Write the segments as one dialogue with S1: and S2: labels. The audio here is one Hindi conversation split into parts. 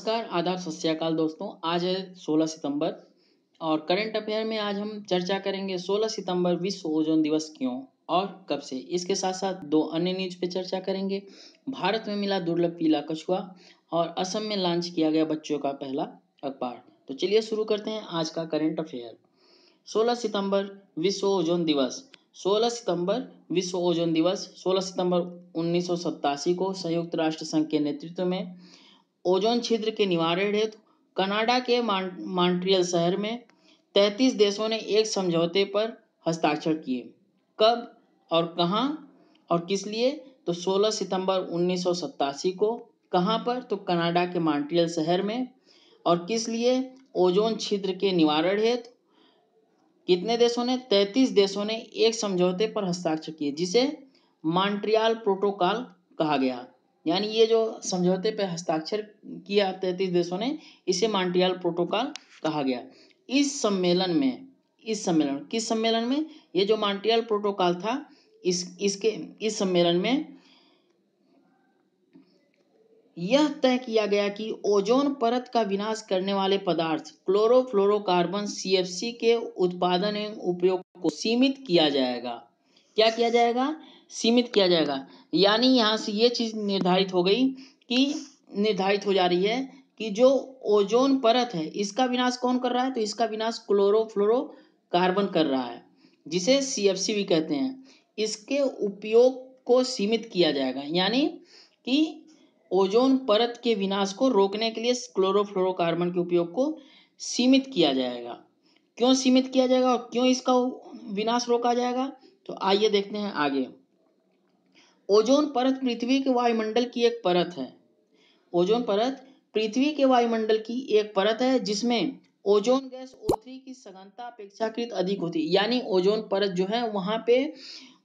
S1: नमस्कार, आदाब, सत श्री अकाल दोस्तों। आज है 16 सितंबर और करंट अफेयर में आज हम चर्चा करेंगे 16 सितंबर विश्व ओजोन दिवस क्यों और कब से। इसके साथ साथ दो अन्य न्यूज पे चर्चा करेंगे। भारत में मिला दुर्लभ पीला कछुआ और असम में लॉन्च किया गया बच्चों का पहला अखबार। तो चलिए शुरू करते हैं आज का करंट अफेयर। 16 सितंबर विश्व ओजोन दिवस। 16 सितंबर विश्व ओजोन दिवस 16 सितंबर 1987 को संयुक्त राष्ट्र संघ के नेतृत्व में ओजोन छिद्र के निवारण हेतु कनाडा के मॉन्ट्रियल शहर में 33 देशों ने एक समझौते पर हस्ताक्षर किए। कब और कहां और किस लिए? तो 16 सितंबर 1987 को। कहां पर? तो कनाडा के मॉन्ट्रियल शहर में। और किस लिए? ओजोन छिद्र के निवारण हेतु कितने देशों ने? 33 देशों ने एक समझौते पर हस्ताक्षर किए जिसे मॉन्ट्रियल प्रोटोकॉल कहा गया। यानी ये जो समझौते पर हस्ताक्षर किया 33 देशों ने, इसे मॉन्ट्रियल प्रोटोकॉल कहा गया। इस सम्मेलन किस सम्मेलन में? ये जो मॉन्ट्रियल प्रोटोकॉल था, इस सम्मेलन में यह तय किया गया कि ओजोन परत का विनाश करने वाले पदार्थ क्लोरोफ्लोरोकार्बन CFC के उत्पादन एवं उपयोग को सीमित किया जाएगा। क्या किया जाएगा? सीमित किया जाएगा। यानी यहाँ से ये चीज निर्धारित हो जा रही है कि जो ओजोन परत है, इसका विनाश कौन कर रहा है? तो इसका विनाश क्लोरोफ्लोरोकार्बन कर रहा है, जिसे CFC भी कहते हैं। इसके उपयोग को सीमित किया जाएगा। यानी कि ओजोन परत के विनाश को रोकने के लिए क्लोरोफ्लोरोकार्बन के उपयोग को सीमित किया जाएगा। क्यों सीमित किया जाएगा और क्यों इसका विनाश रोका जाएगा? तो आइए देखते हैं आगे। ओजोन परत पृथ्वी के वायुमंडल की एक परत है। ओजोन परत पृथ्वी के वायुमंडल की एक परत है जिसमें ओजोन गैस O3 की सघनता अपेक्षाकृत अधिक होती है। यानी ओजोन परत जो है, वहां पे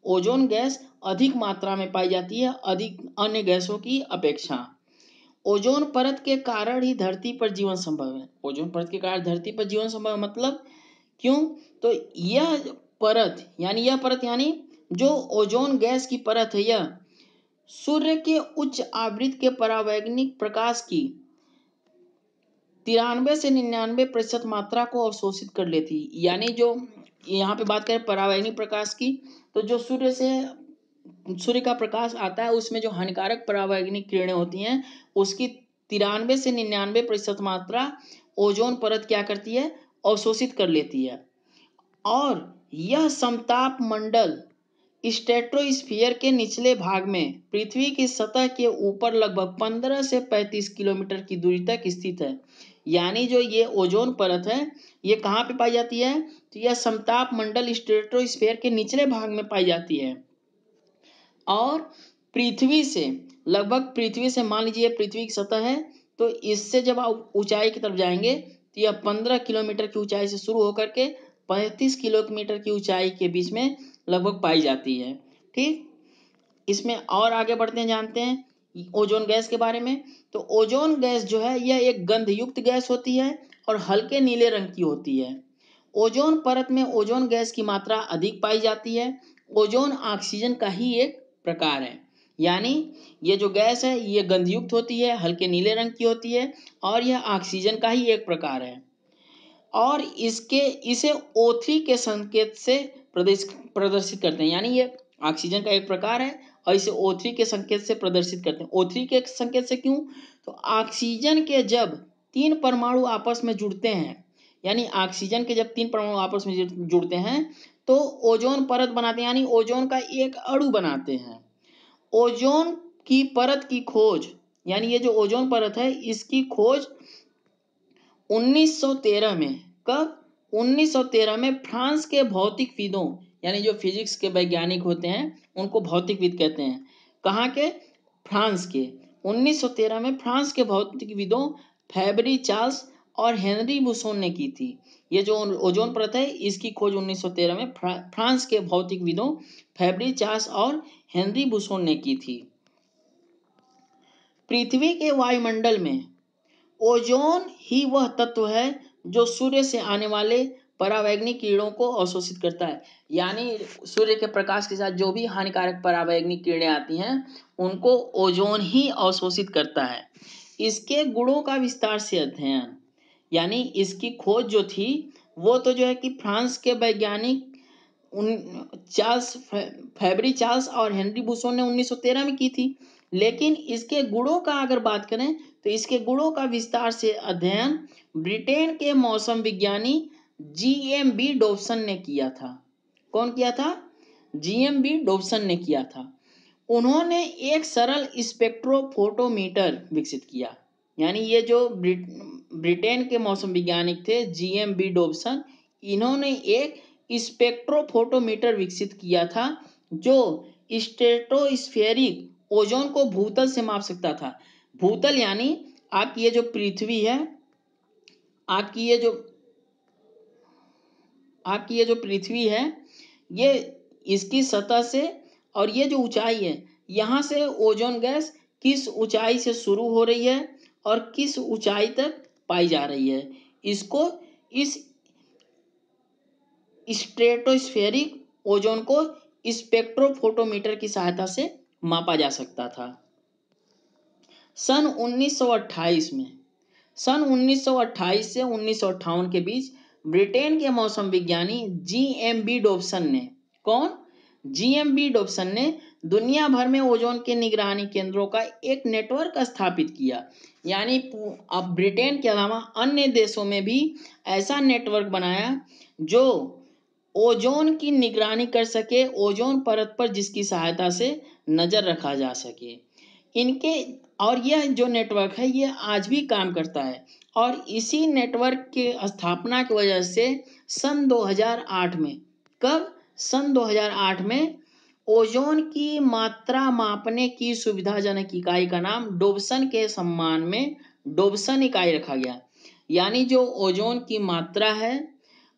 S1: ओजोन गैस अधिक मात्रा में पाई जाती है, अधिक अन्य गैसों की अपेक्षा। ओजोन परत के कारण ही धरती पर जीवन संभव है। ओजोन परत के कारण धरती पर जीवन संभव है, मतलब क्यों? तो यह परत यानी जो ओजोन गैस की परत है, यह सूर्य के उच्च आवृत्ति के परावैंगनिक प्रकाश की 93 से 99% मात्रा को अवशोषित कर लेती है। यानी जो यहाँ पे बात करें परावैंगनिक प्रकाश की, तो जो सूर्य का प्रकाश आता है, उसमें जो हानिकारक परावैंगनिक किरणें होती हैं, उसकी 93 से 99% मात्रा ओजोन परत क्या करती है? अवशोषित कर लेती है। और यह समताप मंडल स्ट्रेटोस्फीयर के निचले भाग में पृथ्वी की सतह के ऊपर लगभग 15 से 35 किलोमीटर की दूरी तक स्थित है। यानी जो ये ओजोन परत है, ये कहाँ पे पाई जाती है? तो यह समताप मंडल स्ट्रेटोस्फीयर के निचले भाग में पाई जाती है। और पृथ्वी से मान लीजिए पृथ्वी की सतह है, तो इससे जब आप ऊंचाई की तरफ जाएंगे तो यह 15 किलोमीटर की ऊंचाई से शुरू होकर के 35 किलोमीटर की ऊंचाई के बीच में लगभग पाई जाती है। ठीक, इसमें और आगे बढ़ते हैं, जानते हैं ओजोन गैस के बारे में। तो ओजोन गैस जो है, यह एक गंधयुक्त गैस होती है और हल्के नीले रंग की होती है। ओजोन परत में ओजोन गैस की मात्रा अधिक पाई जाती है। ओजोन ऑक्सीजन का ही एक प्रकार है। यानी ये जो गैस है, ये गंधयुक्त होती है, हल्के नीले रंग की होती है और यह ऑक्सीजन का ही एक प्रकार है। और इसे O3 के संकेत से प्रदर्शित करते हैं। यानी ये ऑक्सीजन का एक प्रकार है और इसे O3 के संकेत से प्रदर्शित करते हैं। O3 के संकेत से क्यों? तो ऑक्सीजन के जब 3 परमाणु आपस में जुड़ते हैं, यानी ऑक्सीजन के जब 3 परमाणु आपस में जुड़ते हैं तो ओजोन परत बनाते हैं, यानी ओजोन का एक अणु बनाते हैं। ओजोन की परत की खोज, यानी ये जो ओजोन परत है, इसकी खोज 1913 में। कब? 1913 में फ्रांस के भौतिकविदों, यानी जो फिजिक्स के वैज्ञानिक होते हैं उनको भौतिकविद कहते हैं। कहाँ के? फ्रांस के। 1913 में फ्रांस के भौतिकविदों फेब्री चार्ल्स और हेनरी बुसोन ने की थी। ये जो ओजोन परत है, इसकी खोज 1913 में फ्रांस के भौतिकविदों फेब्री चार्ल्स और हेनरी बुसोन ने की थी। पृथ्वी के वायुमंडल में ओजोन ही वह तत्व है जो सूर्य से आने वाले परावैंगनिक किरणों को अवशोषित करता है। यानी सूर्य के प्रकाश के साथ जो भी हानिकारक परावैंगनिक किरणें आती हैं, उनको ओजोन ही अवशोषित करता है। इसके गुणों का विस्तार से अध्ययन, यानी इसकी खोज जो थी वो तो जो है कि फ्रांस के वैज्ञानिक फैबरी चार्ल्स और हेनरी बुसोन ने 1913 में की थी। लेकिन इसके गुणों का अगर बात करें तो इसके गुणों का विस्तार से अध्ययन ब्रिटेन के मौसम विज्ञानी जीएमबी डॉब्सन ने किया था। कौन किया था? जीएमबी डॉब्सन ने किया था। उन्होंने एक सरल स्पेक्ट्रोफोटोमीटर विकसित किया। यानी ये जो ब्रिटेन के मौसम वैज्ञानिक थे जीएमबी डॉब्सन, इन्होंने एक स्पेक्ट्रोफोटोमीटर विकसित किया था जो स्ट्रेटोस्फेरिक ओजोन को भूतल से माप सकता था। भूतल यानी आपकी ये जो पृथ्वी है, आपकी ये जो पृथ्वी है, ये इसकी सतह से और ये जो ऊंचाई है, यहाँ से ओजोन गैस किस ऊंचाई से शुरू हो रही है और किस ऊंचाई तक पाई जा रही है, इसको इस स्ट्रेटोस्फेरिक ओजोन को स्पेक्ट्रोफोटोमीटर की सहायता से मापा जा सकता था। सन 1928 में, सन 1928 से 1958 के बीच ब्रिटेन के मौसम विज्ञानी जीएमबी डॉब्सन ने, कौन? जीएमबी डॉब्सन ने दुनिया भर में ओजोन के निगरानी केंद्रों का एक नेटवर्क स्थापित किया। यानी अब ब्रिटेन के अलावा अन्य देशों में भी ऐसा नेटवर्क बनाया जो ओजोन की निगरानी कर सके, ओजोन परत पर जिसकी सहायता से नज़र रखा जा सके। इनके और यह जो नेटवर्क है ये आज भी काम करता है। और इसी नेटवर्क के स्थापना की वजह से सन 2008 में, कब? सन 2008 में ओजोन की मात्रा मापने की सुविधाजनक इकाई का नाम डॉब्सन के सम्मान में डॉब्सन इकाई रखा गया। यानी जो ओजोन की मात्रा है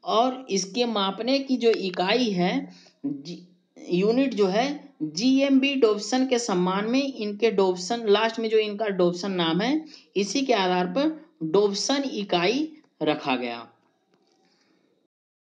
S1: और इसके मापने की जो इकाई है, यूनिट जो है, जीएमबी डॉब्सन के सम्मान में इनके डॉब्सन, लास्ट में जो इनका डॉब्सन नाम है, इसी के आधार पर डॉब्सन इकाई रखा गया।